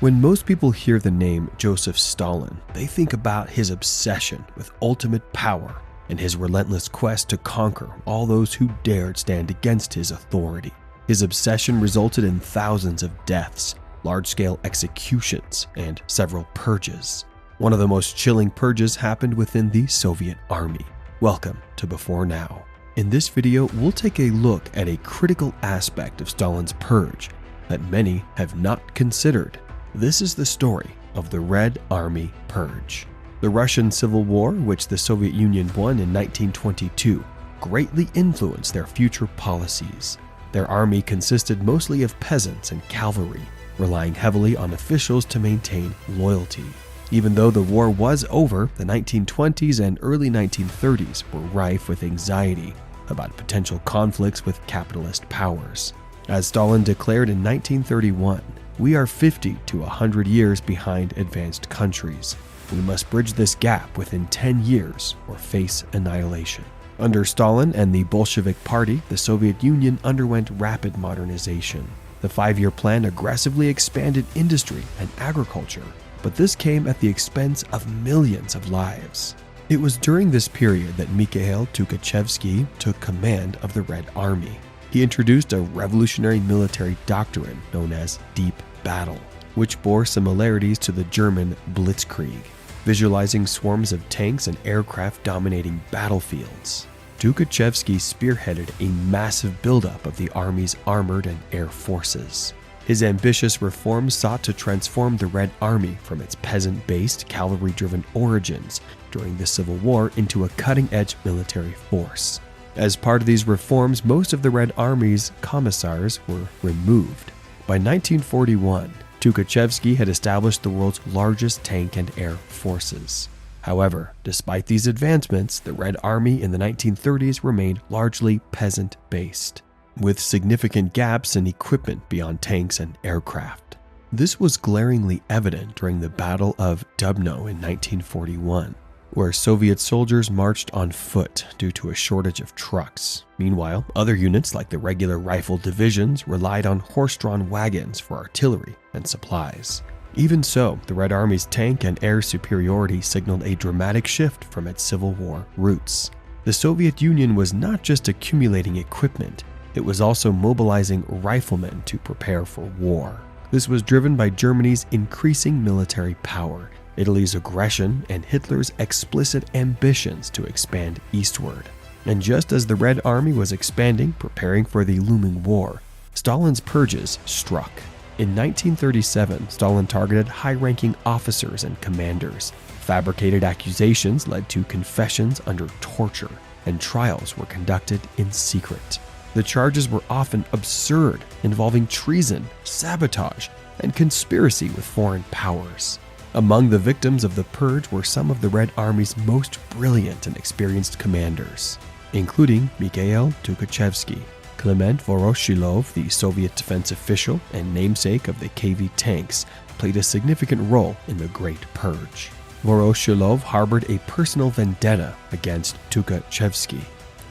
When most people hear the name Joseph Stalin, they think about his obsession with ultimate power and his relentless quest to conquer all those who dared stand against his authority. His obsession resulted in thousands of deaths, large-scale executions, and several purges. One of the most chilling purges happened within the Soviet Army. Welcome to Before Now. In this video, we'll take a look at a critical aspect of Stalin's purge that many have not considered. This is the story of the Red Army Purge. The Russian Civil War, which the Soviet Union won in 1922, greatly influenced their future policies. Their army consisted mostly of peasants and cavalry, relying heavily on officials to maintain loyalty. Even though the war was over, the 1920s and early 1930s were rife with anxiety about potential conflicts with capitalist powers. As Stalin declared in 1931, "We are 50 to 100 years behind advanced countries. We must bridge this gap within 10 years or face annihilation." Under Stalin and the Bolshevik Party, the Soviet Union underwent rapid modernization. The 5-year plan aggressively expanded industry and agriculture, but this came at the expense of millions of lives. It was during this period that Mikhail Tukhachevsky took command of the Red Army. He introduced a revolutionary military doctrine known as deep battle, which bore similarities to the German Blitzkrieg, visualizing swarms of tanks and aircraft dominating battlefields. Tukhachevsky spearheaded a massive buildup of the army's armored and air forces. His ambitious reforms sought to transform the Red Army from its peasant-based, cavalry-driven origins during the Civil War into a cutting-edge military force. As part of these reforms, most of the Red Army's commissars were removed. By 1941, Tukhachevsky had established the world's largest tank and air forces. However, despite these advancements, the Red Army in the 1930s remained largely peasant-based, with significant gaps in equipment beyond tanks and aircraft. This was glaringly evident during the Battle of Dubno in 1941, where Soviet soldiers marched on foot due to a shortage of trucks. Meanwhile, other units like the regular rifle divisions relied on horse-drawn wagons for artillery and supplies. Even so, the Red Army's tank and air superiority signaled a dramatic shift from its Civil War roots. The Soviet Union was not just accumulating equipment, it was also mobilizing riflemen to prepare for war. This was driven by Germany's increasing military power, Italy's aggression, and Hitler's explicit ambitions to expand eastward. And just as the Red Army was expanding, preparing for the looming war, Stalin's purges struck. In 1937, Stalin targeted high-ranking officers and commanders. Fabricated accusations led to confessions under torture, and trials were conducted in secret. The charges were often absurd, involving treason, sabotage, and conspiracy with foreign powers. Among the victims of the purge were some of the Red Army's most brilliant and experienced commanders, including Mikhail Tukhachevsky. Klement Voroshilov, the Soviet defense official and namesake of the KV tanks, played a significant role in the Great Purge. Voroshilov harbored a personal vendetta against Tukhachevsky,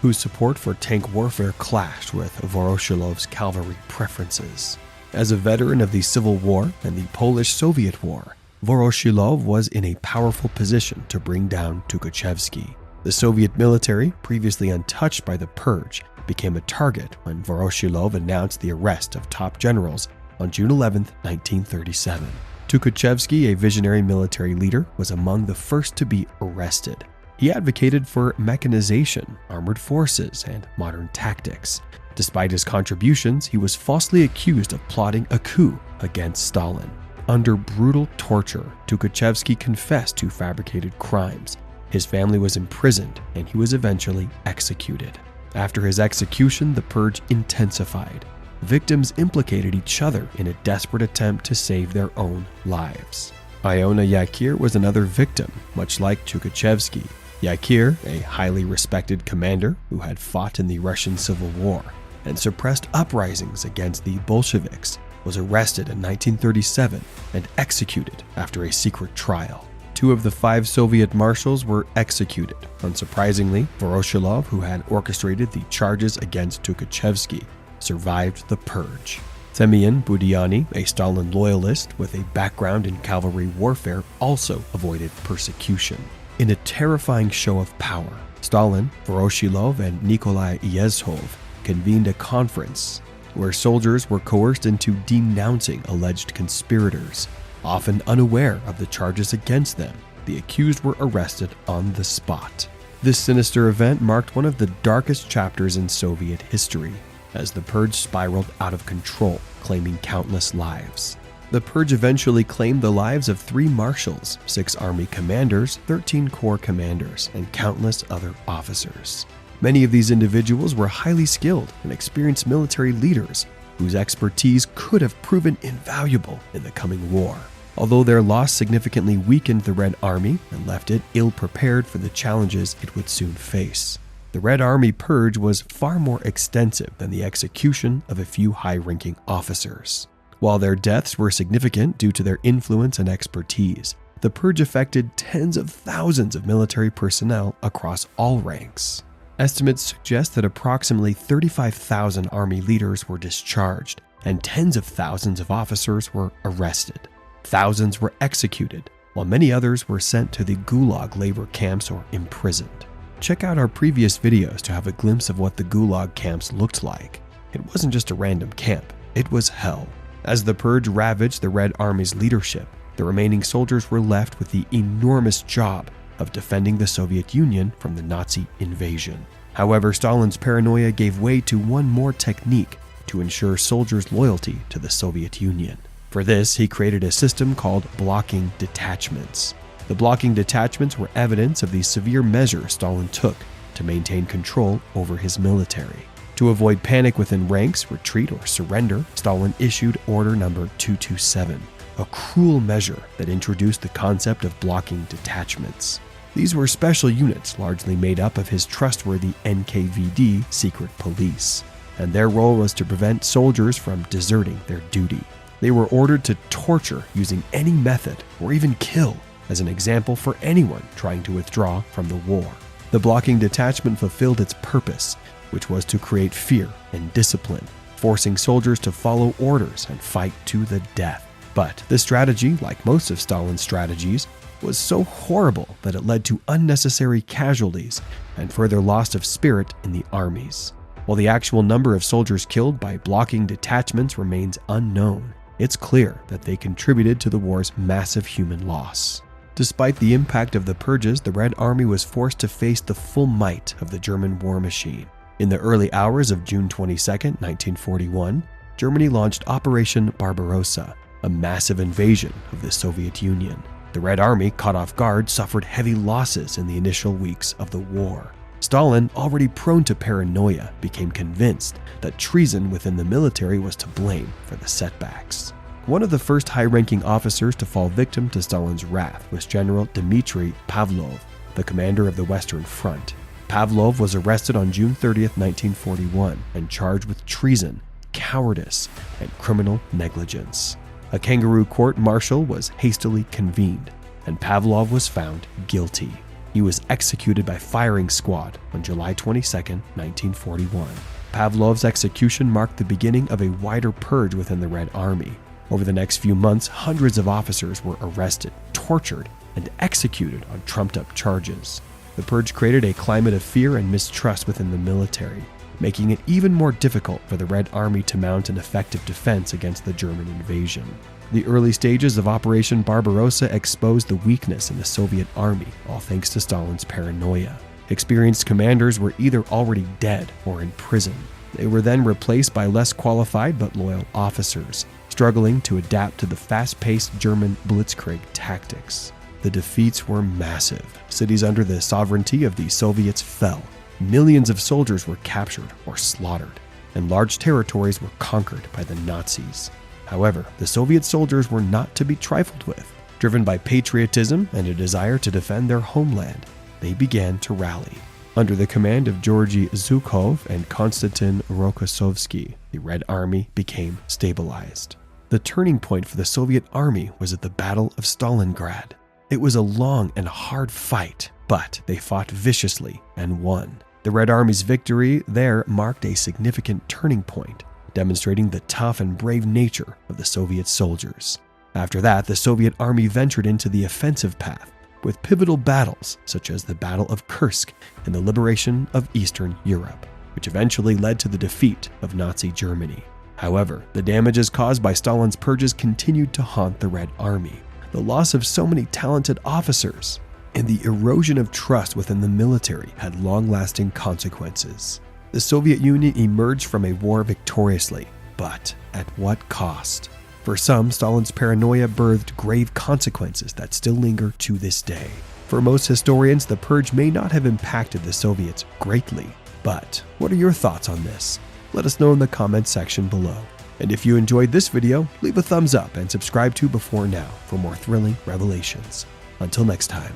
whose support for tank warfare clashed with Voroshilov's cavalry preferences. As a veteran of the Civil War and the Polish-Soviet War, Voroshilov was in a powerful position to bring down Tukhachevsky. The Soviet military, previously untouched by the purge, became a target when Voroshilov announced the arrest of top generals on June 11, 1937. Tukhachevsky, a visionary military leader, was among the first to be arrested. He advocated for mechanization, armored forces, and modern tactics. Despite his contributions, he was falsely accused of plotting a coup against Stalin. Under brutal torture, Tukhachevsky confessed to fabricated crimes. His family was imprisoned, and he was eventually executed. After his execution, the purge intensified. Victims implicated each other in a desperate attempt to save their own lives. Iona Yakir was another victim, much like Tukhachevsky. Yakir, a highly respected commander who had fought in the Russian Civil War and suppressed uprisings against the Bolsheviks, was arrested in 1937 and executed after a secret trial. 2 of the 5 Soviet marshals were executed. Unsurprisingly, Voroshilov, who had orchestrated the charges against Tukhachevsky, survived the purge. Semyon Budyonny, a Stalin loyalist with a background in cavalry warfare, also avoided persecution. In a terrifying show of power, Stalin, Voroshilov, and Nikolai Yezhov convened a conference where soldiers were coerced into denouncing alleged conspirators. Often unaware of the charges against them, the accused were arrested on the spot. This sinister event marked one of the darkest chapters in Soviet history, as the purge spiraled out of control, claiming countless lives. The purge eventually claimed the lives of 3 marshals, 6 army commanders, 13 corps commanders, and countless other officers. Many of these individuals were highly skilled and experienced military leaders whose expertise could have proven invaluable in the coming war. Although their loss significantly weakened the Red Army and left it ill-prepared for the challenges it would soon face. The Red Army purge was far more extensive than the execution of a few high-ranking officers. While their deaths were significant due to their influence and expertise, the purge affected tens of thousands of military personnel across all ranks. Estimates suggest that approximately 35,000 army leaders were discharged, and tens of thousands of officers were arrested. Thousands were executed, while many others were sent to the Gulag labor camps or imprisoned. Check out our previous videos to have a glimpse of what the Gulag camps looked like. It wasn't just a random camp, it was hell. As the purge ravaged the Red Army's leadership, the remaining soldiers were left with the enormous job of defending the Soviet Union from the Nazi invasion. However, Stalin's paranoia gave way to one more technique to ensure soldiers' loyalty to the Soviet Union. For this, he created a system called blocking detachments. The blocking detachments were evidence of the severe measures Stalin took to maintain control over his military. To avoid panic within ranks, retreat, or surrender, Stalin issued Order Number 227, a cruel measure that introduced the concept of blocking detachments. These were special units largely made up of his trustworthy NKVD secret police, and their role was to prevent soldiers from deserting their duty. They were ordered to torture using any method or even kill as an example for anyone trying to withdraw from the war. The blocking detachment fulfilled its purpose, which was to create fear and discipline, forcing soldiers to follow orders and fight to the death. But this strategy, like most of Stalin's strategies, was so horrible that it led to unnecessary casualties and further loss of spirit in the armies. While the actual number of soldiers killed by blocking detachments remains unknown, it's clear that they contributed to the war's massive human loss. Despite the impact of the purges, the Red Army was forced to face the full might of the German war machine. In the early hours of June 22, 1941, Germany launched Operation Barbarossa, a massive invasion of the Soviet Union. The Red Army, caught off guard, suffered heavy losses in the initial weeks of the war. Stalin, already prone to paranoia, became convinced that treason within the military was to blame for the setbacks. One of the first high-ranking officers to fall victim to Stalin's wrath was General Dmitry Pavlov, the commander of the Western Front. Pavlov was arrested on June 30, 1941, and charged with treason, cowardice, and criminal negligence. A kangaroo court-martial was hastily convened, and Pavlov was found guilty. He was executed by firing squad on July 22, 1941. Pavlov's execution marked the beginning of a wider purge within the Red Army. Over the next few months, hundreds of officers were arrested, tortured, and executed on trumped-up charges. The purge created a climate of fear and mistrust within the military, making it even more difficult for the Red Army to mount an effective defense against the German invasion. The early stages of Operation Barbarossa exposed the weakness in the Soviet army, all thanks to Stalin's paranoia. Experienced commanders were either already dead or in prison. They were then replaced by less qualified but loyal officers, struggling to adapt to the fast-paced German blitzkrieg tactics. The defeats were massive. Cities under the sovereignty of the Soviets fell. Millions of soldiers were captured or slaughtered, and large territories were conquered by the Nazis. However, the Soviet soldiers were not to be trifled with. Driven by patriotism and a desire to defend their homeland, they began to rally. Under the command of Georgy Zhukov and Konstantin Rokossovsky, the Red Army became stabilized. The turning point for the Soviet army was at the Battle of Stalingrad. It was a long and hard fight, but they fought viciously and won. The Red Army's victory there marked a significant turning point, demonstrating the tough and brave nature of the Soviet soldiers. After that, the Soviet army ventured into the offensive path, with pivotal battles such as the Battle of Kursk and the liberation of Eastern Europe, which eventually led to the defeat of Nazi Germany. However, the damages caused by Stalin's purges continued to haunt the Red Army. The loss of so many talented officers and the erosion of trust within the military had long-lasting consequences. The Soviet Union emerged from a war victoriously, but at what cost? For some, Stalin's paranoia birthed grave consequences that still linger to this day. For most historians, the purge may not have impacted the Soviets greatly, but what are your thoughts on this? Let us know in the comments section below. And if you enjoyed this video, leave a thumbs up and subscribe to Before Now for more thrilling revelations. Until next time.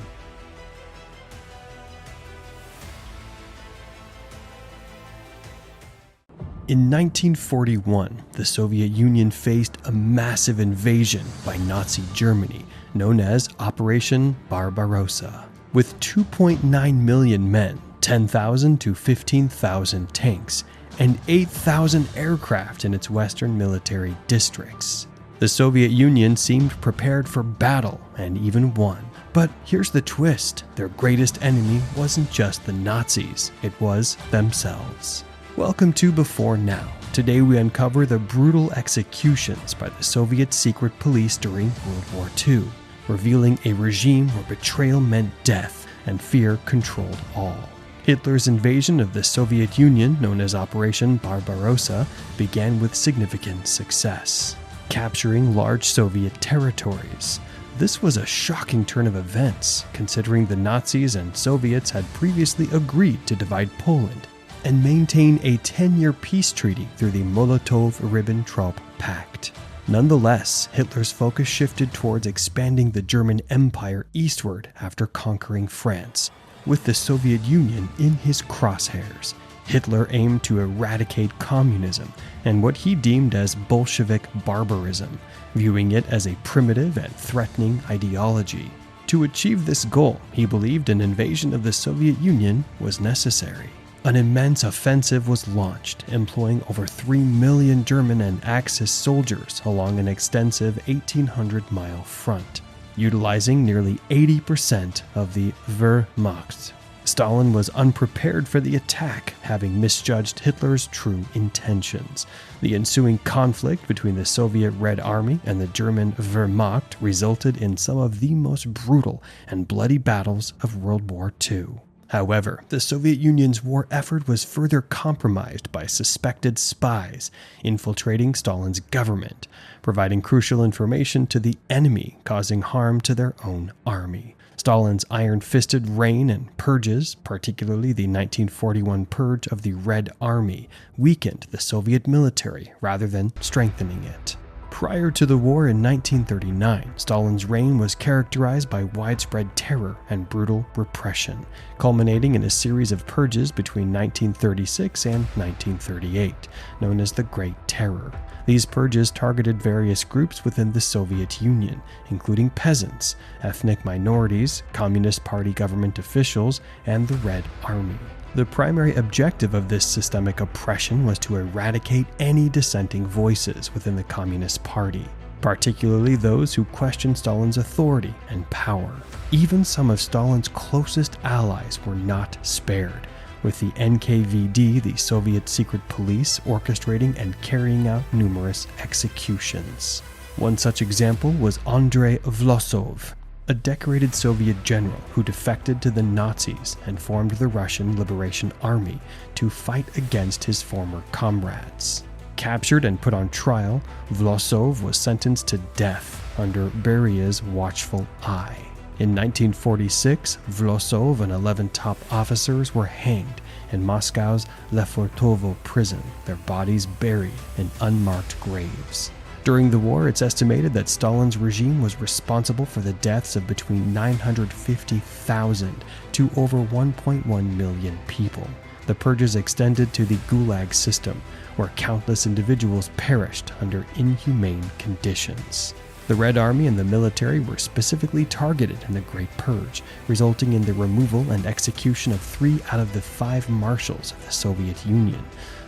In 1941, the Soviet Union faced a massive invasion by Nazi Germany, known as Operation Barbarossa. With 2.9 million men, 10,000 to 15,000 tanks, and 8,000 aircraft in its western military districts. The Soviet Union seemed prepared for battle and even won. But here's the twist: their greatest enemy wasn't just the Nazis, it was themselves. Welcome to Before Now. Today we uncover the brutal executions by the Soviet secret police during World War II, revealing a regime where betrayal meant death and fear controlled all. Hitler's invasion of the Soviet Union, known as Operation Barbarossa, began with significant success, capturing large Soviet territories. This was a shocking turn of events, considering the Nazis and Soviets had previously agreed to divide Poland and maintain a 10-year peace treaty through the Molotov-Ribbentrop Pact. Nonetheless, Hitler's focus shifted towards expanding the German Empire eastward after conquering France. With the Soviet Union in his crosshairs, Hitler aimed to eradicate communism and what he deemed as Bolshevik barbarism, viewing it as a primitive and threatening ideology. To achieve this goal, he believed an invasion of the Soviet Union was necessary. An immense offensive was launched, employing over 3 million German and Axis soldiers along an extensive 1,800-mile front, utilizing nearly 80% of the Wehrmacht. Stalin was unprepared for the attack, having misjudged Hitler's true intentions. The ensuing conflict between the Soviet Red Army and the German Wehrmacht resulted in some of the most brutal and bloody battles of World War II. However, the Soviet Union's war effort was further compromised by suspected spies infiltrating Stalin's government, providing crucial information to the enemy, causing harm to their own army. Stalin's iron-fisted reign and purges, particularly the 1941 purge of the Red Army, weakened the Soviet military rather than strengthening it. Prior to the war in 1939, Stalin's reign was characterized by widespread terror and brutal repression, culminating in a series of purges between 1936 and 1938, known as the Great Terror. These purges targeted various groups within the Soviet Union, including peasants, ethnic minorities, Communist Party government officials, and the Red Army. The primary objective of this systemic oppression was to eradicate any dissenting voices within the Communist Party, particularly those who questioned Stalin's authority and power. Even some of Stalin's closest allies were not spared, with the NKVD, the Soviet secret police, orchestrating and carrying out numerous executions. One such example was Andrei Vlasov, a decorated Soviet general who defected to the Nazis and formed the Russian Liberation Army to fight against his former comrades. Captured and put on trial, Vlasov was sentenced to death under Beria's watchful eye. In 1946, Vlasov and 11 top officers were hanged in Moscow's Lefortovo prison, their bodies buried in unmarked graves. During the war, it's estimated that Stalin's regime was responsible for the deaths of between 950,000 to over 1.1 million people. The purges extended to the Gulag system, where countless individuals perished under inhumane conditions. The Red Army and the military were specifically targeted in the Great Purge, resulting in the removal and execution of 3 out of the 5 marshals of the Soviet Union.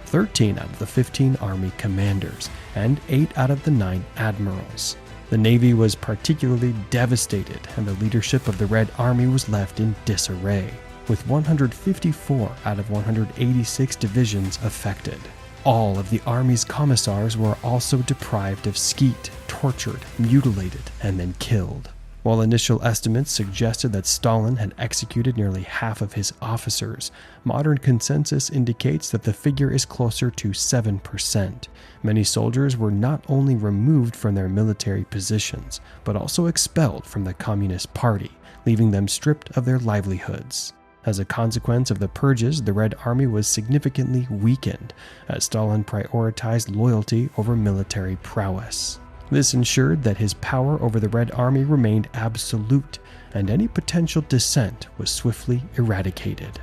13 out of the 15 army commanders, and 8 out of the 9 admirals. The Navy was particularly devastated, and the leadership of the Red Army was left in disarray, with 154 out of 186 divisions affected. All of the Army's commissars were also deprived of skeet, tortured, mutilated, and then killed. While initial estimates suggested that Stalin had executed nearly half of his officers, modern consensus indicates that the figure is closer to 7%. Many soldiers were not only removed from their military positions, but also expelled from the Communist Party, leaving them stripped of their livelihoods. As a consequence of the purges, the Red Army was significantly weakened, as Stalin prioritized loyalty over military prowess. This ensured that his power over the Red Army remained absolute, and any potential dissent was swiftly eradicated.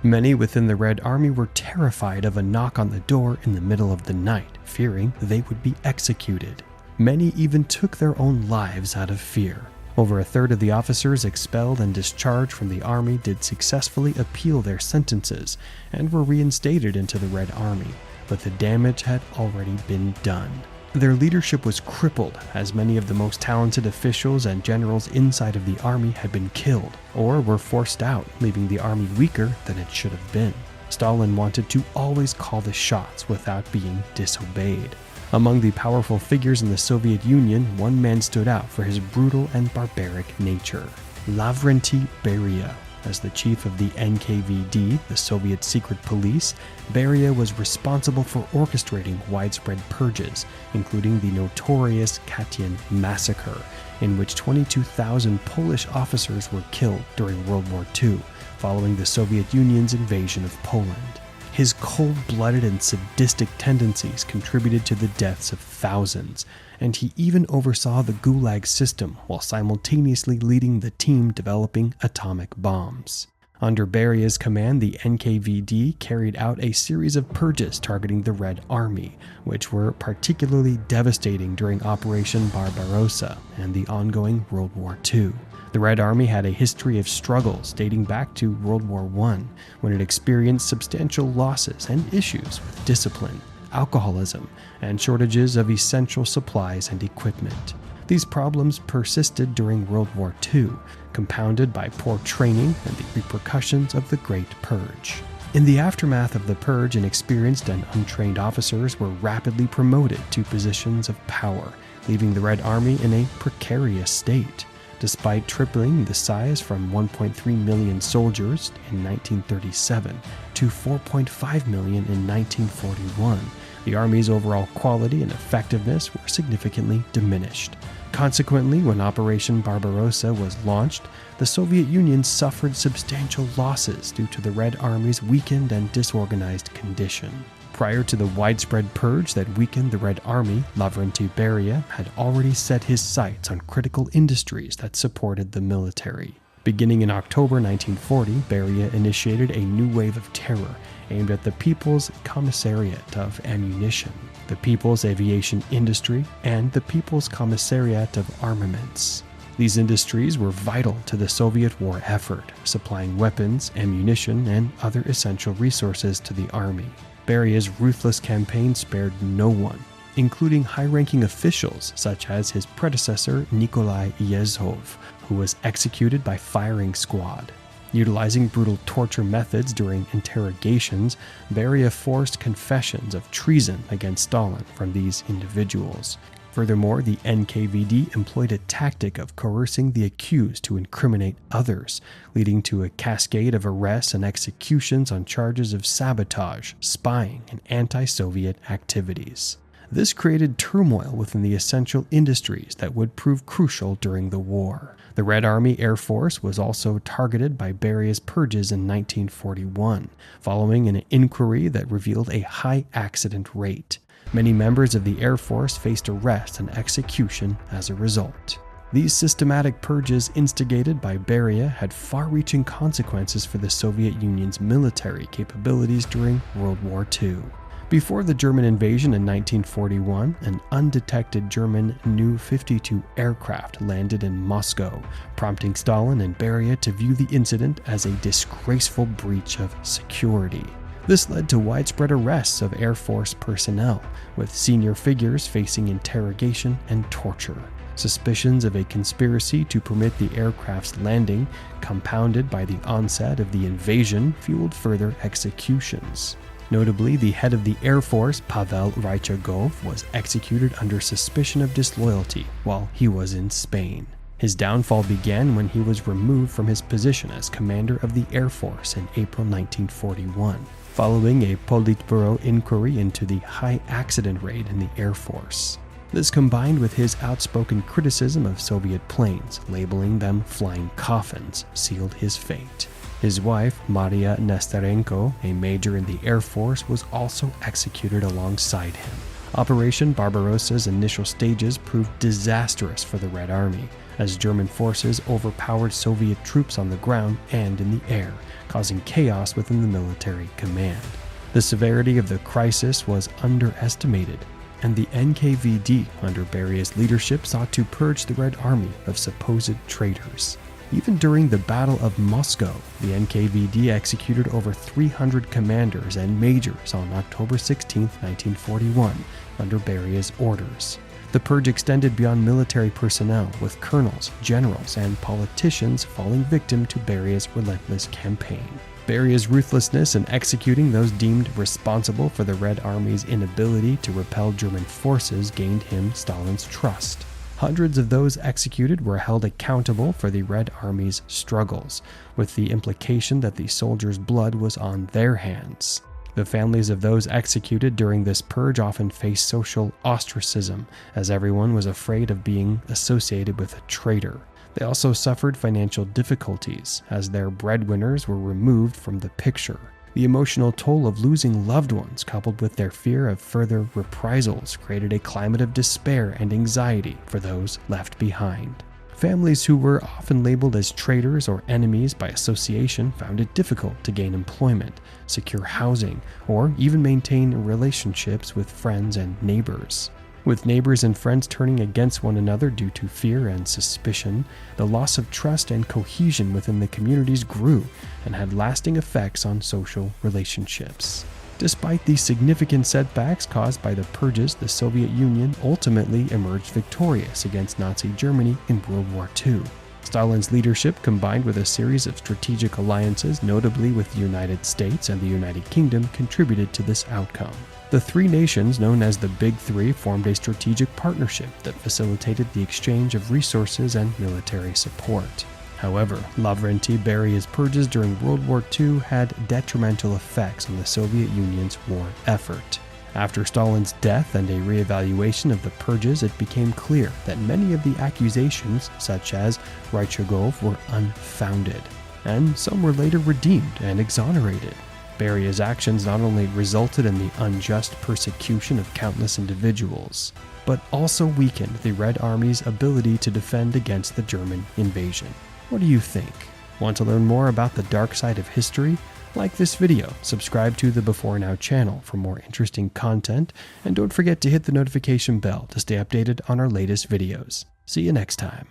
Many within the Red Army were terrified of a knock on the door in the middle of the night, fearing they would be executed. Many even took their own lives out of fear. Over a third of the officers expelled and discharged from the Army did successfully appeal their sentences and were reinstated into the Red Army, but the damage had already been done. Their leadership was crippled, as many of the most talented officials and generals inside of the army had been killed or were forced out, leaving the army weaker than it should have been. Stalin wanted to always call the shots without being disobeyed. Among the powerful figures in the Soviet Union, one man stood out for his brutal and barbaric nature: Lavrentiy Beria. As the chief of the NKVD, the Soviet secret police, Beria was responsible for orchestrating widespread purges, including the notorious Katyn massacre, in which 22,000 Polish officers were killed during World War II, following the Soviet Union's invasion of Poland. His cold-blooded and sadistic tendencies contributed to the deaths of thousands, and he even oversaw the Gulag system while simultaneously leading the team developing atomic bombs. Under Beria's command, the NKVD carried out a series of purges targeting the Red Army, which were particularly devastating during Operation Barbarossa and the ongoing World War II. The Red Army had a history of struggles dating back to World War I, when it experienced substantial losses and issues with discipline, alcoholism, and shortages of essential supplies and equipment. These problems persisted during World War II, compounded by poor training and the repercussions of the Great Purge. In the aftermath of the purge, inexperienced and untrained officers were rapidly promoted to positions of power, leaving the Red Army in a precarious state. Despite tripling the size from 1.3 million soldiers in 1937 to 4.5 million in 1941, the Army's overall quality and effectiveness were significantly diminished. Consequently, when Operation Barbarossa was launched, the Soviet Union suffered substantial losses due to the Red Army's weakened and disorganized condition. Prior to the widespread purge that weakened the Red Army, Lavrentiy Beria had already set his sights on critical industries that supported the military. Beginning in October 1940, Beria initiated a new wave of terror aimed at the People's Commissariat of Ammunition, the People's Aviation Industry, and the People's Commissariat of Armaments. These industries were vital to the Soviet war effort, supplying weapons, ammunition, and other essential resources to the army. Beria's ruthless campaign spared no one, including high-ranking officials such as his predecessor Nikolai Yezhov, who was executed by firing squad. Utilizing brutal torture methods during interrogations, Beria forced confessions of treason against Stalin from these individuals. Furthermore, the NKVD employed a tactic of coercing the accused to incriminate others, leading to a cascade of arrests and executions on charges of sabotage, spying, and anti-Soviet activities. This created turmoil within the essential industries that would prove crucial during the war. The Red Army Air Force was also targeted by Beria's purges in 1941, following an inquiry that revealed a high accident rate. Many members of the Air Force faced arrest and execution as a result. These systematic purges instigated by Beria had far-reaching consequences for the Soviet Union's military capabilities during World War II. Before the German invasion in 1941, an undetected German Nu-52 aircraft landed in Moscow, prompting Stalin and Beria to view the incident as a disgraceful breach of security. This led to widespread arrests of Air Force personnel, with senior figures facing interrogation and torture. Suspicions of a conspiracy to permit the aircraft's landing, compounded by the onset of the invasion, fueled further executions. Notably, the head of the Air Force, Pavel Rychagov, was executed under suspicion of disloyalty while he was in Spain. His downfall began when he was removed from his position as commander of the Air Force in April 1941, following a Politburo inquiry into the high accident rate in the Air Force. This, combined with his outspoken criticism of Soviet planes, labeling them flying coffins, sealed his fate. His wife, Maria Nesterenko, a major in the Air Force, was also executed alongside him. Operation Barbarossa's initial stages proved disastrous for the Red Army, as German forces overpowered Soviet troops on the ground and in the air, causing chaos within the military command. The severity of the crisis was underestimated, and the NKVD, under Beria's leadership, sought to purge the Red Army of supposed traitors. Even during the Battle of Moscow, the NKVD executed over 300 commanders and majors on October 16, 1941, under Beria's orders. The purge extended beyond military personnel, with colonels, generals, and politicians falling victim to Beria's relentless campaign. Beria's ruthlessness in executing those deemed responsible for the Red Army's inability to repel German forces gained him Stalin's trust. Hundreds of those executed were held accountable for the Red Army's struggles, with the implication that the soldiers' blood was on their hands. The families of those executed during this purge often faced social ostracism, as everyone was afraid of being associated with a traitor. They also suffered financial difficulties, as their breadwinners were removed from the picture. The emotional toll of losing loved ones, coupled with their fear of further reprisals, created a climate of despair and anxiety for those left behind. Families who were often labeled as traitors or enemies by association found it difficult to gain employment, secure housing, or even maintain relationships with friends and neighbors. With neighbors and friends turning against one another due to fear and suspicion, the loss of trust and cohesion within the communities grew and had lasting effects on social relationships. Despite these significant setbacks caused by the purges, the Soviet Union ultimately emerged victorious against Nazi Germany in World War II. Stalin's leadership, combined with a series of strategic alliances, notably with the United States and the United Kingdom, contributed to this outcome. The three nations, known as the Big Three, formed a strategic partnership that facilitated the exchange of resources and military support. However, Lavrentiy Beria's purges during World War II had detrimental effects on the Soviet Union's war effort. After Stalin's death and a re-evaluation of the purges, it became clear that many of the accusations, such as Rychagov, were unfounded, and some were later redeemed and exonerated. Beria's actions not only resulted in the unjust persecution of countless individuals, but also weakened the Red Army's ability to defend against the German invasion. What do you think? Want to learn more about the dark side of history? Like this video, subscribe to the Before Now channel for more interesting content, and don't forget to hit the notification bell to stay updated on our latest videos. See you next time.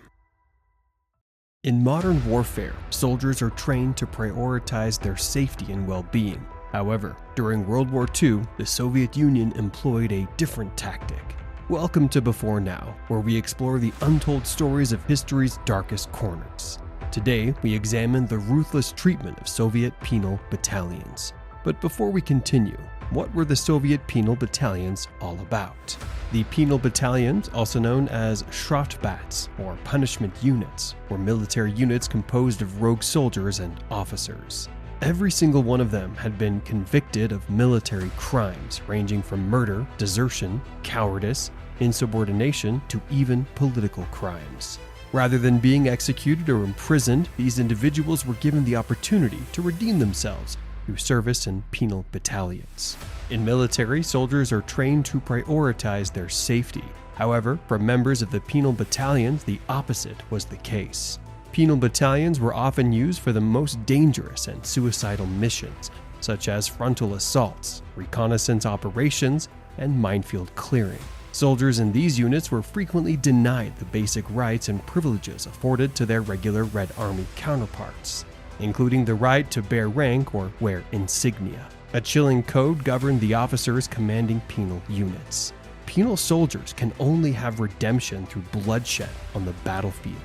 In modern warfare, soldiers are trained to prioritize their safety and well-being. However, during World War II, the Soviet Union employed a different tactic. Welcome to Before Now, where we explore the untold stories of history's darkest corners. Today, we examine the ruthless treatment of Soviet penal battalions. But before we continue, what were the Soviet penal battalions all about? The penal battalions, also known as Strafbats, or punishment units, were military units composed of rogue soldiers and officers. Every single one of them had been convicted of military crimes ranging from murder, desertion, cowardice, insubordination, to even political crimes. Rather than being executed or imprisoned, these individuals were given the opportunity to redeem themselves through service in penal battalions. In military, soldiers are trained to prioritize their safety. However, for members of the penal battalions, the opposite was the case. Penal battalions were often used for the most dangerous and suicidal missions, such as frontal assaults, reconnaissance operations, and minefield clearing. Soldiers in these units were frequently denied the basic rights and privileges afforded to their regular Red Army counterparts, including the right to bear rank or wear insignia. A chilling code governed the officers commanding penal units. Penal soldiers can only have redemption through bloodshed on the battlefield.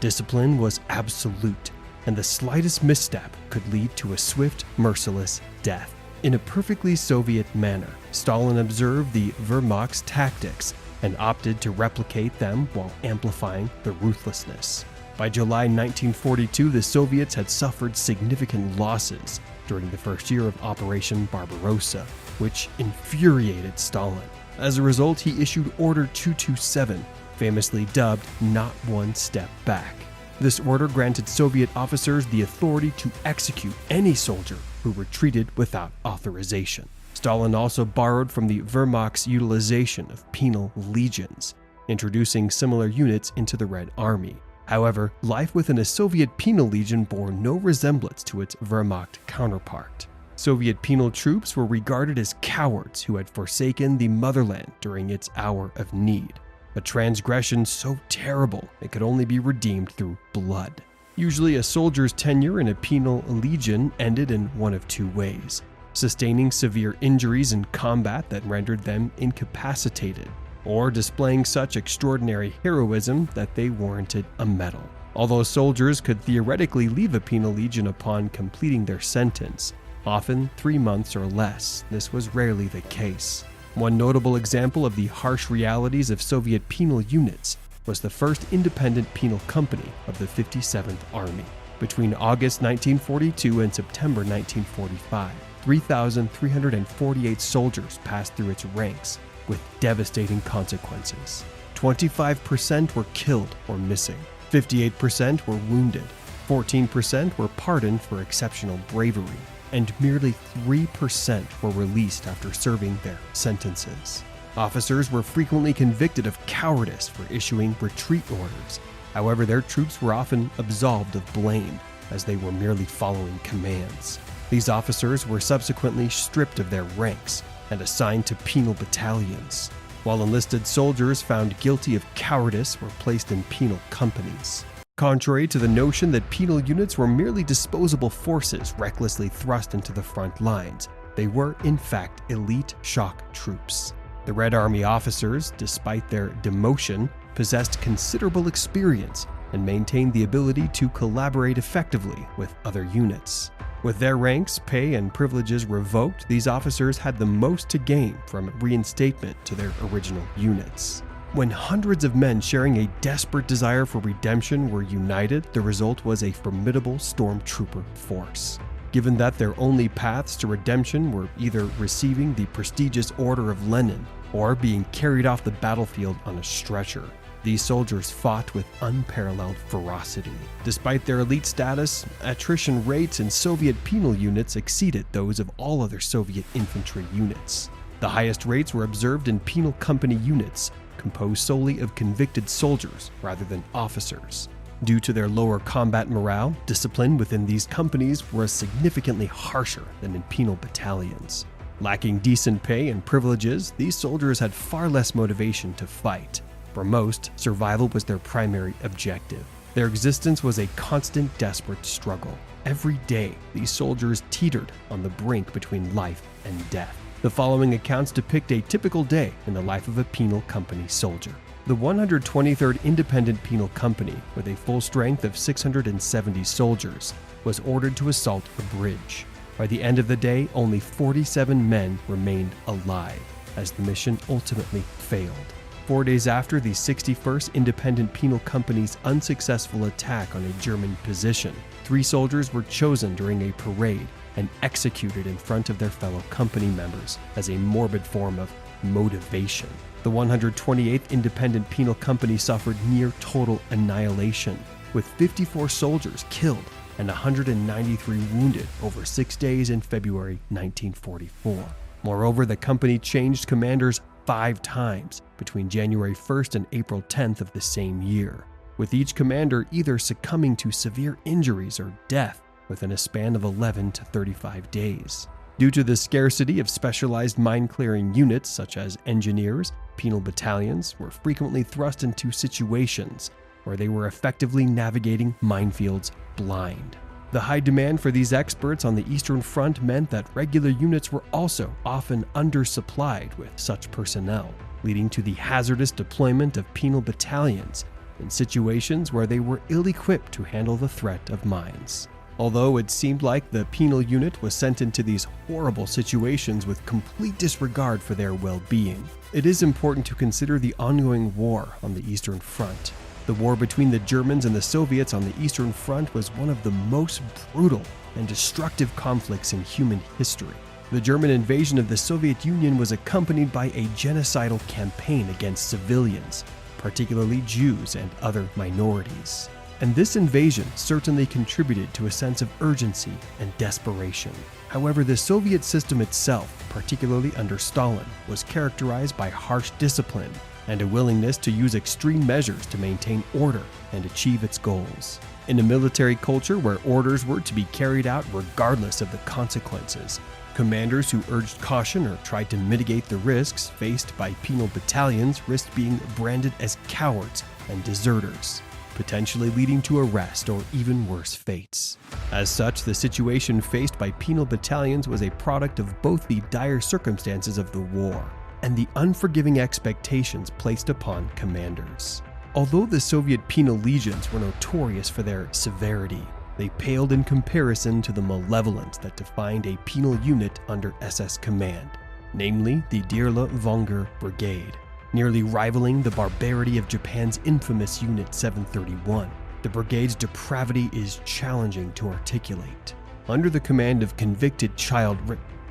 Discipline was absolute, and the slightest misstep could lead to a swift, merciless death. In a perfectly Soviet manner, Stalin observed the Wehrmacht's tactics and opted to replicate them while amplifying the ruthlessness. By July 1942, the Soviets had suffered significant losses during the first year of Operation Barbarossa, which infuriated Stalin. As a result, he issued Order 227, famously dubbed "Not One Step Back." This order granted Soviet officers the authority to execute any soldier who retreated without authorization. Stalin also borrowed from the Wehrmacht's utilization of penal legions, introducing similar units into the Red Army. However, life within a Soviet penal legion bore no resemblance to its Wehrmacht counterpart. Soviet penal troops were regarded as cowards who had forsaken the motherland during its hour of need, a transgression so terrible it could only be redeemed through blood. Usually, a soldier's tenure in a penal legion ended in one of two ways: sustaining severe injuries in combat that rendered them incapacitated, or displaying such extraordinary heroism that they warranted a medal. Although soldiers could theoretically leave a penal legion upon completing their sentence, often 3 months or less, this was rarely the case. One notable example of the harsh realities of Soviet penal units was the first independent penal company of the 57th Army. Between August 1942 and September 1945, 3,348 soldiers passed through its ranks, with devastating consequences. 25% were killed or missing, 58% were wounded, 14% were pardoned for exceptional bravery, and merely 3% were released after serving their sentences. Officers were frequently convicted of cowardice for issuing retreat orders. However, their troops were often absolved of blame, as they were merely following commands. These officers were subsequently stripped of their ranks and assigned to penal battalions, while enlisted soldiers found guilty of cowardice were placed in penal companies. Contrary to the notion that penal units were merely disposable forces recklessly thrust into the front lines, they were in fact elite shock troops. The Red Army officers, despite their demotion, possessed considerable experience and maintained the ability to collaborate effectively with other units. With their ranks, pay, and privileges revoked, these officers had the most to gain from reinstatement to their original units. When hundreds of men sharing a desperate desire for redemption were united, the result was a formidable stormtrooper force. Given that their only paths to redemption were either receiving the prestigious Order of Lenin or being carried off the battlefield on a stretcher, these soldiers fought with unparalleled ferocity. Despite their elite status, attrition rates in Soviet penal units exceeded those of all other Soviet infantry units. The highest rates were observed in penal company units, composed solely of convicted soldiers rather than officers. Due to their lower combat morale, discipline within these companies was significantly harsher than in penal battalions. Lacking decent pay and privileges, these soldiers had far less motivation to fight. For most, survival was their primary objective. Their existence was a constant, desperate struggle. Every day, these soldiers teetered on the brink between life and death. The following accounts depict a typical day in the life of a penal company soldier. The 123rd Independent Penal Company, with a full strength of 670 soldiers, was ordered to assault a bridge. By the end of the day, only 47 men remained alive, as the mission ultimately failed. 4 days after the 61st Independent Penal Company's unsuccessful attack on a German position, 3 soldiers were chosen during a parade and executed in front of their fellow company members as a morbid form of motivation. The 128th Independent Penal Company suffered near total annihilation, with 54 soldiers killed and 193 wounded over 6 days in February 1944. Moreover, the company changed commanders 5 times between January 1st and April 10th of the same year, with each commander either succumbing to severe injuries or death within a span of 11 to 35 days. Due to the scarcity of specialized mine-clearing units such as engineers, penal battalions were frequently thrust into situations where they were effectively navigating minefields blind. The high demand for these experts on the Eastern Front meant that regular units were also often undersupplied with such personnel, leading to the hazardous deployment of penal battalions in situations where they were ill-equipped to handle the threat of mines. Although it seemed like the penal unit was sent into these horrible situations with complete disregard for their well-being, it is important to consider the ongoing war on the Eastern Front. The war between the Germans and the Soviets on the Eastern Front was one of the most brutal and destructive conflicts in human history. The German invasion of the Soviet Union was accompanied by a genocidal campaign against civilians, particularly Jews and other minorities. And this invasion certainly contributed to a sense of urgency and desperation. However, the Soviet system itself, particularly under Stalin, was characterized by harsh discipline and a willingness to use extreme measures to maintain order and achieve its goals. In a military culture where orders were to be carried out regardless of the consequences, commanders who urged caution or tried to mitigate the risks faced by penal battalions risked being branded as cowards and deserters, potentially leading to arrest or even worse fates. As such, the situation faced by penal battalions was a product of both the dire circumstances of the war and the unforgiving expectations placed upon commanders. Although the Soviet penal legions were notorious for their severity, they paled in comparison to the malevolence that defined a penal unit under SS command, namely the WWII Brigade, nearly rivaling the barbarity of Japan's infamous Unit 731. The brigade's depravity is challenging to articulate. Under the command of convicted child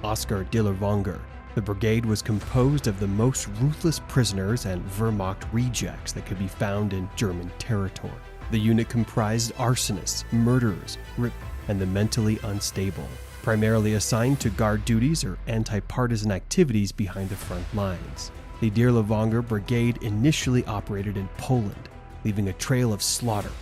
Oskar WWII, the brigade was composed of the most ruthless prisoners and Wehrmacht rejects that could be found in German territory. The unit comprised arsonists, murderers, and the mentally unstable, primarily assigned to guard duties or anti-partisan activities behind the front lines. The WWII Brigade initially operated in Poland, leaving a trail of slaughter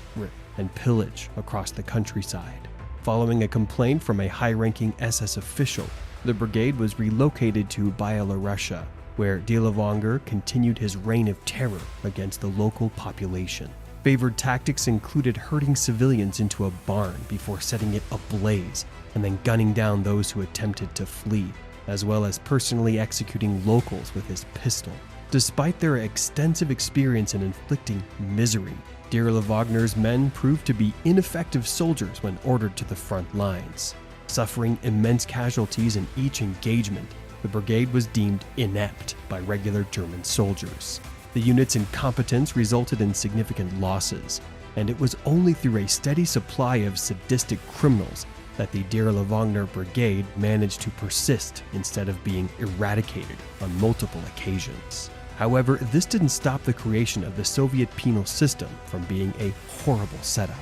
and pillage across the countryside. Following a complaint from a high-ranking SS official, the brigade was relocated to Byelorussia, where WWII continued his reign of terror against the local population. Favored tactics included herding civilians into a barn before setting it ablaze and then gunning down those who attempted to flee, as well as personally executing locals with his pistol. Despite their extensive experience in inflicting misery, WWII's men proved to be ineffective soldiers when ordered to the front lines. Suffering immense casualties in each engagement, the brigade was deemed inept by regular German soldiers. The unit's incompetence resulted in significant losses, and it was only through a steady supply of sadistic criminals that the WWII Brigade managed to persist instead of being eradicated on multiple occasions. However, this didn't stop the creation of the Soviet penal system from being a horrible setup,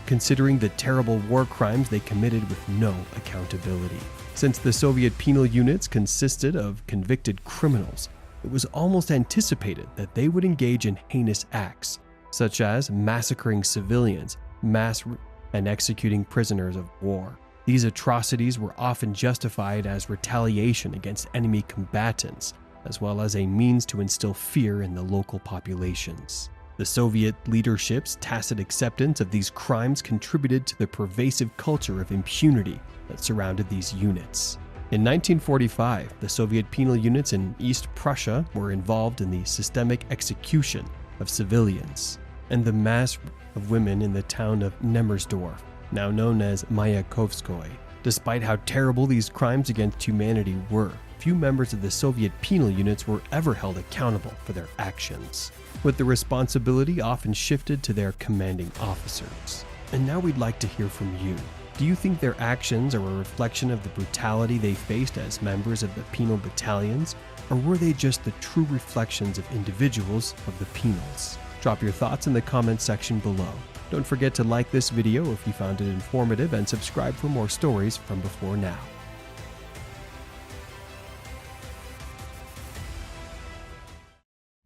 considering the terrible war crimes they committed with no accountability. Since the Soviet penal units consisted of convicted criminals, it was almost anticipated that they would engage in heinous acts, such as massacring civilians, and executing prisoners of war. These atrocities were often justified as retaliation against enemy combatants, as well as a means to instill fear in the local populations. The Soviet leadership's tacit acceptance of these crimes contributed to the pervasive culture of impunity that surrounded these units. In 1945, the Soviet penal units in East Prussia were involved in the systemic execution of civilians and the mass of women in the town of Nemersdorf, now known as Mayakovskoye. Despite how terrible these crimes against humanity were, few members of the Soviet penal units were ever held accountable for their actions, with the responsibility often shifted to their commanding officers. And now we'd like to hear from you. Do you think their actions are a reflection of the brutality they faced as members of the penal battalions, or were they just the true reflections of individuals of the penals? Drop your thoughts in the comment section below. Don't forget to like this video if you found it informative and subscribe for more stories from before now.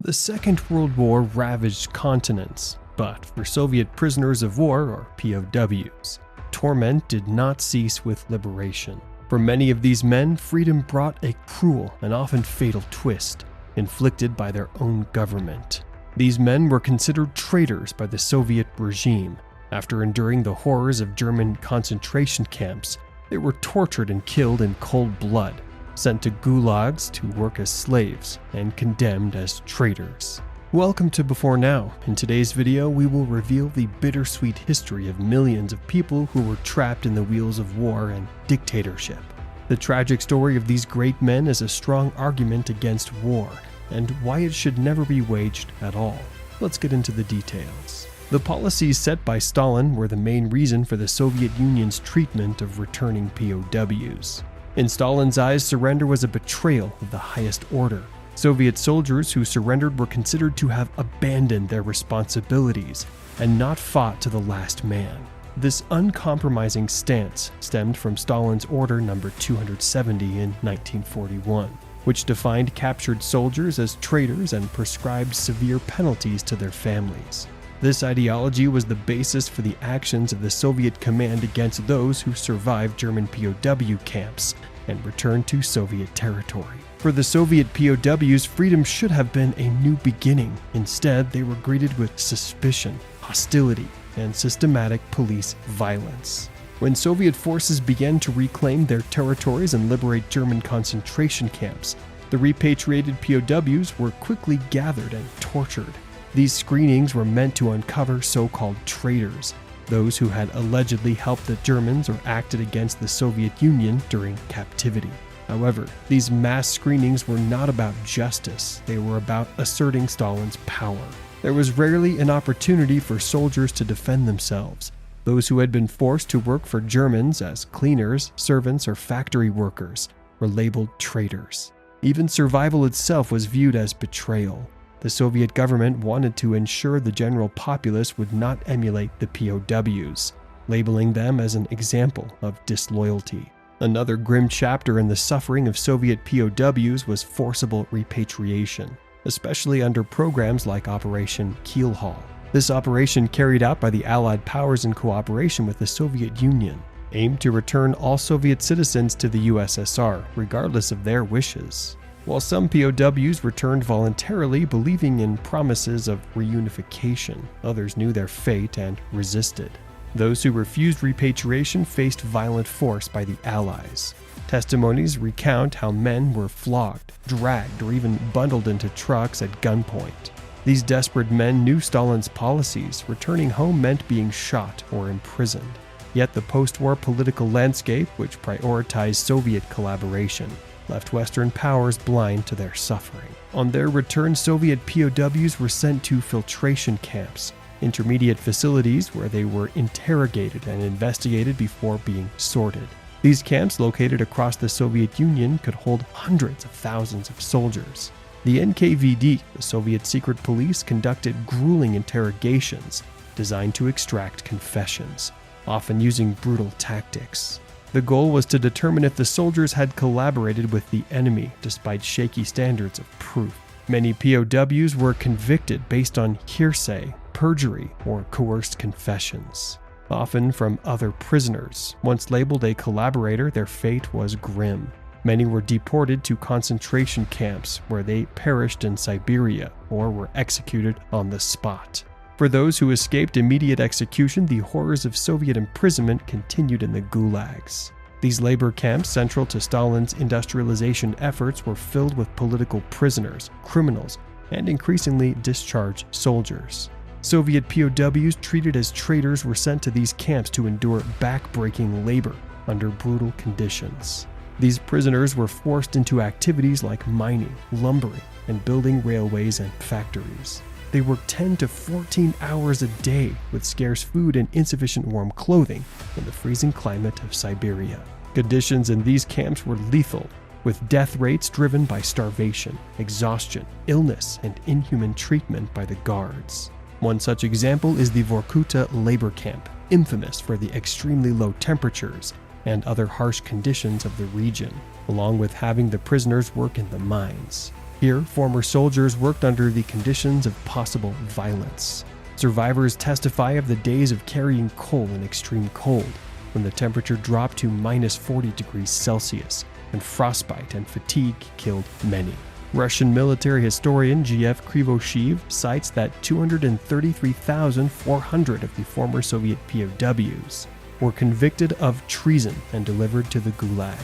The Second World War ravaged continents, but for Soviet prisoners of war, or POWs, torment did not cease with liberation. For many of these men, freedom brought a cruel and often fatal twist, inflicted by their own government. These men were considered traitors by the Soviet regime, After enduring the horrors of German concentration camps, they were tortured and killed in cold blood, sent to gulags to work as slaves, and condemned as traitors. Welcome to Before Now. In today's video, we will reveal the bittersweet history of millions of people who were trapped in the wheels of war and dictatorship. The tragic story of these great men is a strong argument against war, and why it should never be waged at all. Let's get into the details. The policies set by Stalin were the main reason for the Soviet Union's treatment of returning POWs. In Stalin's eyes, surrender was a betrayal of the highest order. Soviet soldiers who surrendered were considered to have abandoned their responsibilities and not fought to the last man. This uncompromising stance stemmed from Stalin's Order No. 270 in 1941, which defined captured soldiers as traitors and prescribed severe penalties to their families. This ideology was the basis for the actions of the Soviet command against those who survived German POW camps and returned to Soviet territory. For the Soviet POWs, freedom should have been a new beginning. Instead, they were greeted with suspicion, hostility, and systematic police violence. When Soviet forces began to reclaim their territories and liberate German concentration camps, the repatriated POWs were quickly gathered and tortured. These screenings were meant to uncover so-called traitors, those who had allegedly helped the Germans or acted against the Soviet Union during captivity. However, these mass screenings were not about justice, they were about asserting Stalin's power. There was rarely an opportunity for soldiers to defend themselves. Those who had been forced to work for Germans as cleaners, servants, or factory workers were labeled traitors. Even survival itself was viewed as betrayal. The Soviet government wanted to ensure the general populace would not emulate the POWs, labeling them as an example of disloyalty. Another grim chapter in the suffering of Soviet POWs was forcible repatriation, especially under programs like Operation Keelhaul. This operation, carried out by the Allied powers in cooperation with the Soviet Union, aimed to return all Soviet citizens to the USSR, regardless of their wishes. While some POWs returned voluntarily, believing in promises of reunification, others knew their fate and resisted. Those who refused repatriation faced violent force by the Allies. Testimonies recount how men were flogged, dragged, or even bundled into trucks at gunpoint. These desperate men knew Stalin's policies. Returning home meant being shot or imprisoned. Yet the post-war political landscape, which prioritized Soviet collaboration, left Western powers blind to their suffering. On their return, Soviet POWs were sent to filtration camps, intermediate facilities where they were interrogated and investigated before being sorted. These camps, located across the Soviet Union, could hold hundreds of thousands of soldiers. The NKVD, the Soviet secret police, conducted grueling interrogations designed to extract confessions, often using brutal tactics. The goal was to determine if the soldiers had collaborated with the enemy despite shaky standards of proof. Many POWs were convicted based on hearsay, perjury, or coerced confessions, often from other prisoners. Once labeled a collaborator, their fate was grim. Many were deported to concentration camps where they perished in Siberia or were executed on the spot. For those who escaped immediate execution, the horrors of Soviet imprisonment continued in the gulags. These labor camps, central to Stalin's industrialization efforts, were filled with political prisoners, criminals, and increasingly discharged soldiers. Soviet POWs treated as traitors were sent to these camps to endure back-breaking labor under brutal conditions. These prisoners were forced into activities like mining, lumbering, and building railways and factories. They worked 10 to 14 hours a day with scarce food and insufficient warm clothing in the freezing climate of Siberia. Conditions in these camps were lethal, with death rates driven by starvation, exhaustion, illness, and inhuman treatment by the guards. One such example is the Vorkuta labor camp, infamous for the extremely low temperatures and other harsh conditions of the region, along with having the prisoners work in the mines. Here, former soldiers worked under the conditions of possible violence. Survivors testify of the days of carrying coal in extreme cold, when the temperature dropped to -40 degrees Celsius, and frostbite and fatigue killed many. Russian military historian G.F. Krivosheev cites that 233,400 of the former Soviet POWs were convicted of treason and delivered to the Gulag,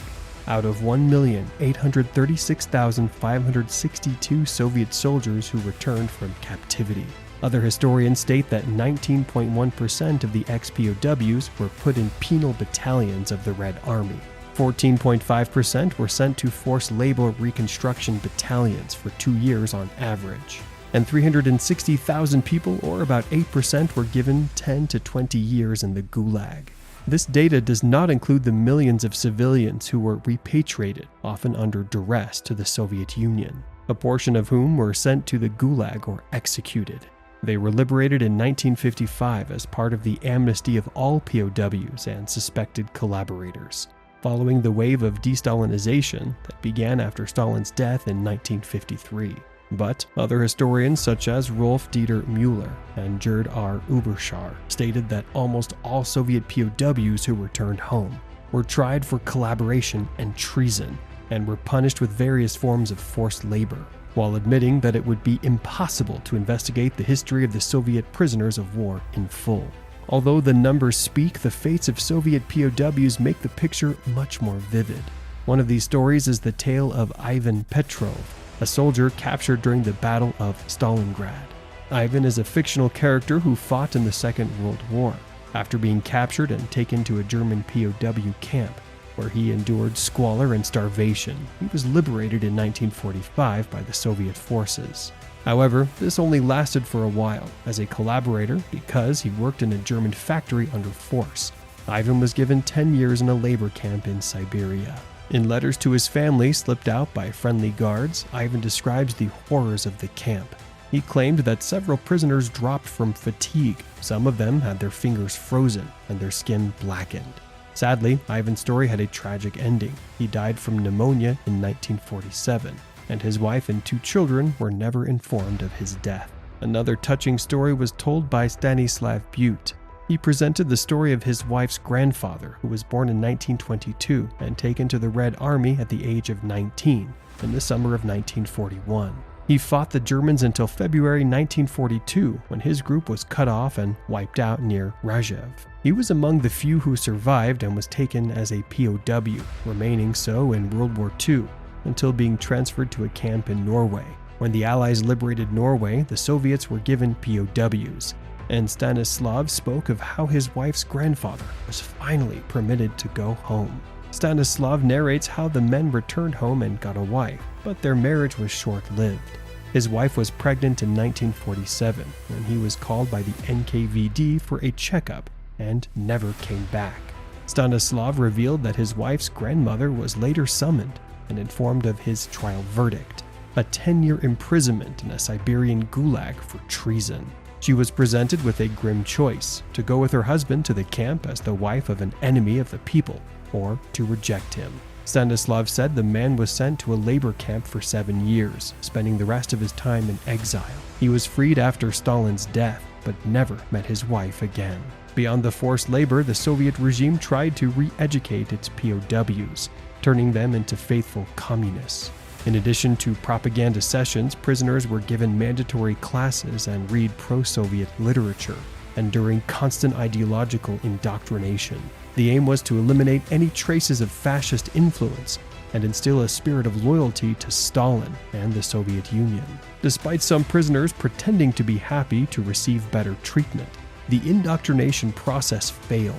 out of 1,836,562 Soviet soldiers who returned from captivity. Other historians state that 19.1% of the ex-POWs were put in penal battalions of the Red Army. 14.5% were sent to forced labor reconstruction battalions for 2 years on average. And 360,000 people, or about 8%, were given 10 to 20 years in the Gulag. This data does not include the millions of civilians who were repatriated, often under duress, to the Soviet Union, a portion of whom were sent to the Gulag or executed. They were liberated in 1955 as part of the amnesty of all POWs and suspected collaborators, following the wave of de-Stalinization that began after Stalin's death in 1953. But other historians such as Rolf Dieter Müller and Gerd R. Uberschar stated that almost all Soviet POWs who returned home were tried for collaboration and treason and were punished with various forms of forced labor, while admitting that it would be impossible to investigate the history of the Soviet prisoners of war in full. Although the numbers speak, the fates of Soviet POWs make the picture much more vivid. One of these stories is the tale of Ivan Petrov, a soldier captured during the Battle of Stalingrad. Ivan is a fictional character who fought in the Second World War. After being captured and taken to a German POW camp, where he endured squalor and starvation, he was liberated in 1945 by the Soviet forces. However, this only lasted for a while. As a collaborator, because he worked in a German factory under force, Ivan was given 10 years in a labor camp in Siberia. In letters to his family slipped out by friendly guards, Ivan describes the horrors of the camp. He claimed that several prisoners dropped from fatigue. Some of them had their fingers frozen and their skin blackened. Sadly, Ivan's story had a tragic ending. He died from pneumonia in 1947, and his wife and 2 children were never informed of his death. Another touching story was told by Stanislav Butte. He presented the story of his wife's grandfather, who was born in 1922 and taken to the Red Army at the age of 19 in the summer of 1941. He fought the Germans until February 1942, when his group was cut off and wiped out near Rajev. He was among the few who survived and was taken as a POW, remaining so in World War II until being transferred to a camp in Norway. When the Allies liberated Norway, the Soviets were given POWs, and Stanislav spoke of how his wife's grandfather was finally permitted to go home. Stanislav narrates how the men returned home and got a wife, but their marriage was short-lived. His wife was pregnant in 1947 when he was called by the NKVD for a checkup and never came back. Stanislav revealed that his wife's grandmother was later summoned and informed of his trial verdict, a 10-year imprisonment in a Siberian gulag for treason. She was presented with a grim choice: to go with her husband to the camp as the wife of an enemy of the people, or to reject him. Stanislav said the man was sent to a labor camp for 7 years, spending the rest of his time in exile. He was freed after Stalin's death, but never met his wife again. Beyond the forced labor, the Soviet regime tried to re-educate its POWs, turning them into faithful communists. In addition to propaganda sessions, prisoners were given mandatory classes and read pro-Soviet literature, enduring constant ideological indoctrination. The aim was to eliminate any traces of fascist influence and instill a spirit of loyalty to Stalin and the Soviet Union. Despite some prisoners pretending to be happy to receive better treatment, the indoctrination process failed.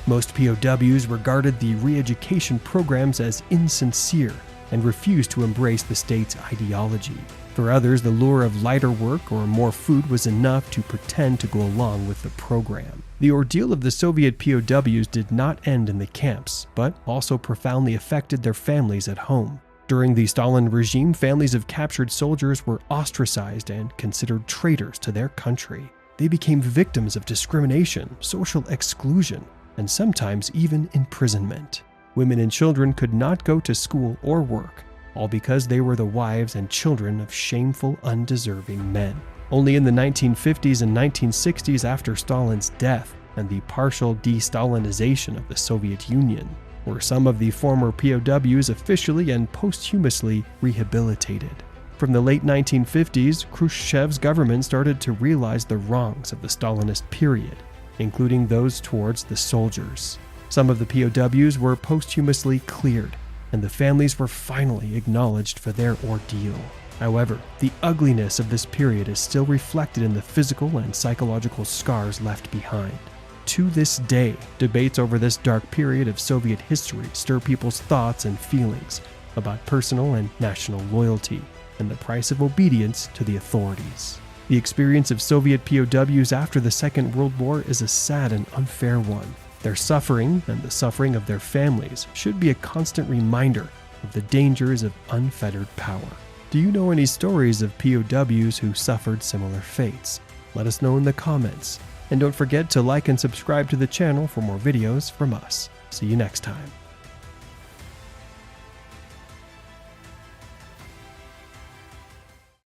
Most POWs regarded the re-education programs as insincere and refused to embrace the state's ideology. For others, the lure of lighter work or more food was enough to pretend to go along with the program. The ordeal of the Soviet POWs did not end in the camps, but also profoundly affected their families at home. During the Stalin regime, families of captured soldiers were ostracized and considered traitors to their country. They became victims of discrimination, social exclusion, and sometimes even imprisonment. Women and children could not go to school or work, all because they were the wives and children of shameful, undeserving men. Only in the 1950s and 1960s, after Stalin's death and the partial de-Stalinization of the Soviet Union, were some of the former POWs officially and posthumously rehabilitated. From the late 1950s, Khrushchev's government started to realize the wrongs of the Stalinist period, including those towards the soldiers. Some of the POWs were posthumously cleared, and the families were finally acknowledged for their ordeal. However, the ugliness of this period is still reflected in the physical and psychological scars left behind. To this day, debates over this dark period of Soviet history stir people's thoughts and feelings about personal and national loyalty and the price of obedience to the authorities. The experience of Soviet POWs after the Second World War is a sad and unfair one. Their suffering and the suffering of their families should be a constant reminder of the dangers of unfettered power. Do you know any stories of POWs who suffered similar fates? Let us know in the comments. And don't forget to like and subscribe to the channel for more videos from us. See you next time.